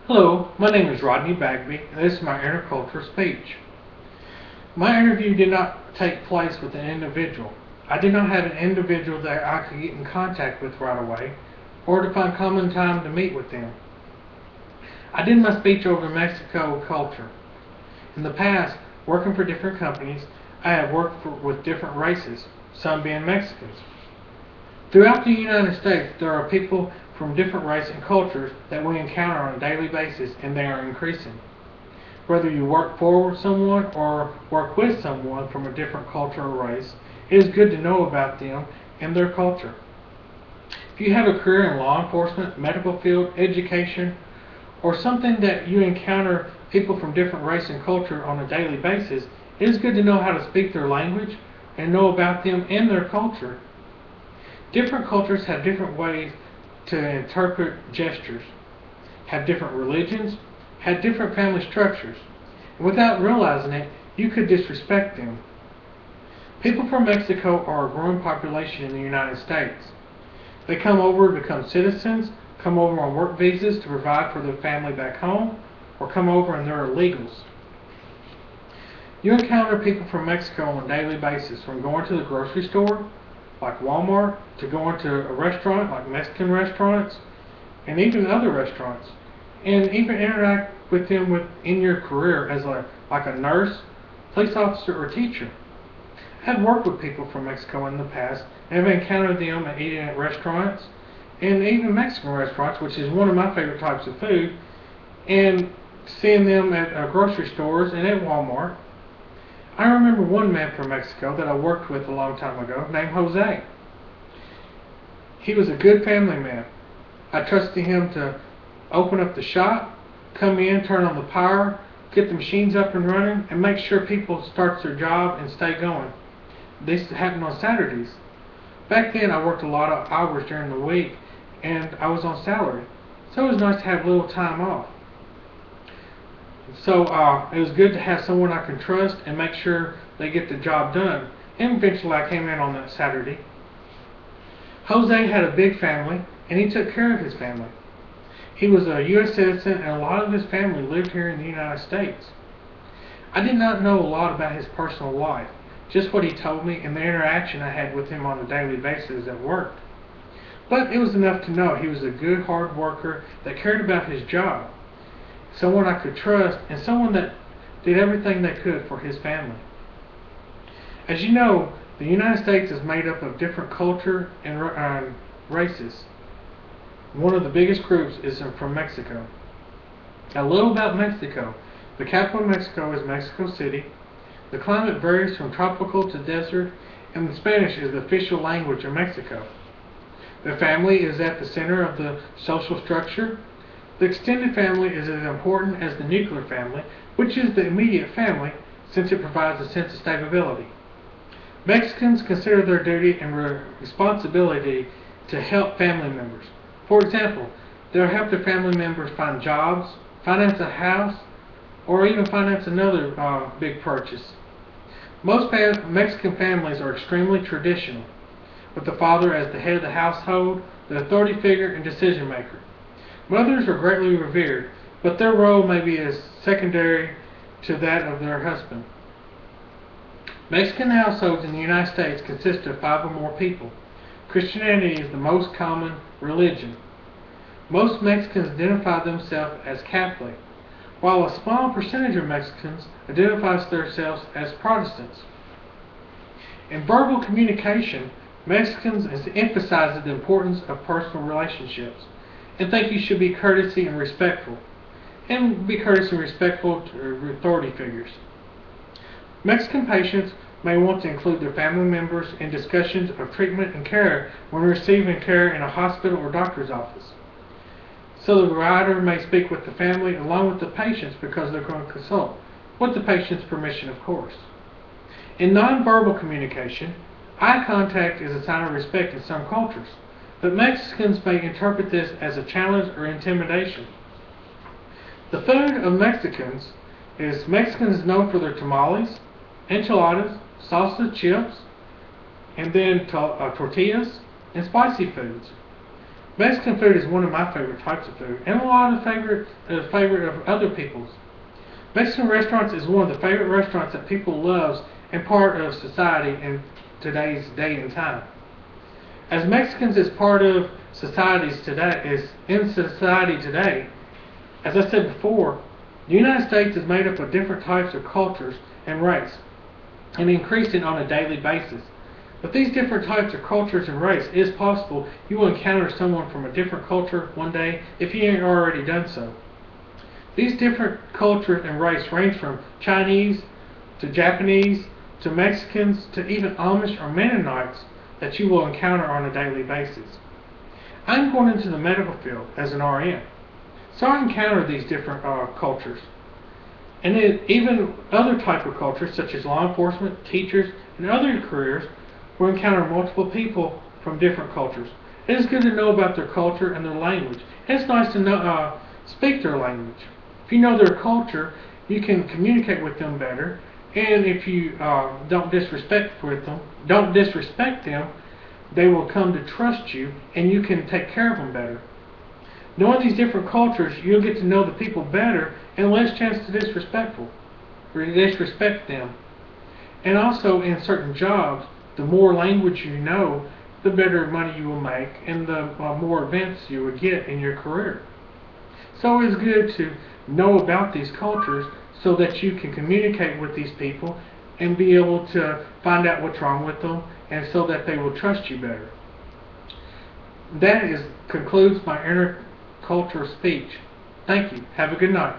Hello, my name is Rodney Bagby, and this is my Intercultural Speech. My interview did not take place with an individual. I did not have an individual that I could get in contact with right away, or to find common time to meet with them. I did my speech over Mexico culture. In the past, working for different companies, I have worked with different races, some being Mexicans. Throughout the United States, there are people from different races and cultures that we encounter on a daily basis, and they are increasing. Whether you work for someone or work with someone from a different culture or race, it is good to know about them and their culture. If you have a career in law enforcement, medical field, education, or something that you encounter people from different race and culture on a daily basis, it is good to know how to speak their language and know about them and their culture. Different cultures have different ways to interpret gestures, have different religions, have different family structures. And without realizing it, you could disrespect them. People from Mexico are a growing population in the United States. They come over to become citizens, come over on work visas to provide for their family back home, or come over and they're illegals. You encounter people from Mexico on a daily basis, from going to the grocery store, like Walmart, to going to a restaurant like Mexican restaurants, and even other restaurants, and even interact with them in your career as like a nurse, police officer, or teacher. I've worked with people from Mexico in the past, and I've encountered them eating at restaurants, and even Mexican restaurants, which is one of my favorite types of food, and seeing them at grocery stores and at Walmart. I remember one man from Mexico that I worked with a long time ago named Jose. He was a good family man. I trusted him to open up the shop, come in, turn on the power, get the machines up and running, and make sure people start their job and stay going. This happened on Saturdays. Back then I worked a lot of hours during the week and I was on salary. So it was nice to have a little time off. So it was good to have someone I can trust and make sure they get the job done. And eventually I came in on that Saturday. Jose had a big family, and he took care of his family. He was a U.S. citizen, and a lot of his family lived here in the United States. I did not know a lot about his personal life, just what he told me and the interaction I had with him on a daily basis at work. But it was enough to know he was a good, hard worker that cared about his job, someone I could trust, and someone that did everything they could for his family. As you know, the United States is made up of different culture and races. One of the biggest groups is from Mexico. A little about Mexico. The capital of Mexico is Mexico City. The climate varies from tropical to desert, and Spanish is the official language of Mexico. The family is at the center of the social structure. The extended family is as important as the nuclear family, which is the immediate family, since it provides a sense of stability. Mexicans consider their duty and responsibility to help family members. For example, they'll help their family members find jobs, finance a house, or even finance another big purchase. Most Mexican families are extremely traditional, with the father as the head of the household, the authority figure, and decision maker. Mothers are greatly revered, but their role may be as secondary to that of their husband. Mexican households in the United States consist of 5 or more people. Christianity is the most common religion. Most Mexicans identify themselves as Catholic, while a small percentage of Mexicans identifies themselves as Protestants. In verbal communication, Mexicans emphasize the importance of personal relationships and think you should be courteous and respectful, and be courteous and respectful to authority figures. Mexican patients may want to include their family members in discussions of treatment and care when receiving care in a hospital or doctor's office. So the provider may speak with the family along with the patients because they're going to consult, with the patient's permission, of course. In nonverbal communication, eye contact is a sign of respect in some cultures, but Mexicans may interpret this as a challenge or intimidation. The food of Mexicans is known for their tamales, enchiladas, salsa, chips, and then tortillas and spicy foods. Mexican food is one of my favorite types of food, and a lot of favorite of other people's. Mexican restaurants is one of the favorite restaurants that people loves and part of society in today's day and time. As Mexicans is part of societies today, is in society today, as I said before, the United States is made up of different types of cultures and race, and increasing on a daily basis. With these different types of cultures and race, it is possible you will encounter someone from a different culture one day if you ain't already done so. These different cultures and race range from Chinese to Japanese to Mexicans to even Amish or Mennonites that you will encounter on a daily basis. I'm going into the medical field as an RN, so I encounter these different cultures. And even other type of cultures such as law enforcement, teachers, and other careers will encounter multiple people from different cultures. It is good to know about their culture and their language. And it's nice to know, speak their language. If you know their culture, you can communicate with them better. And if you don't disrespect them, they will come to trust you, and you can take care of them better. Knowing these different cultures, you'll get to know the people better and less chance to disrespect them. And also in certain jobs, the more language you know, the better money you will make and the more advance you will get in your career. So it's good to know about these cultures so that you can communicate with these people and be able to find out what's wrong with them, and so that they will trust you better. That concludes my intercultural speech. Thank you. Have a good night.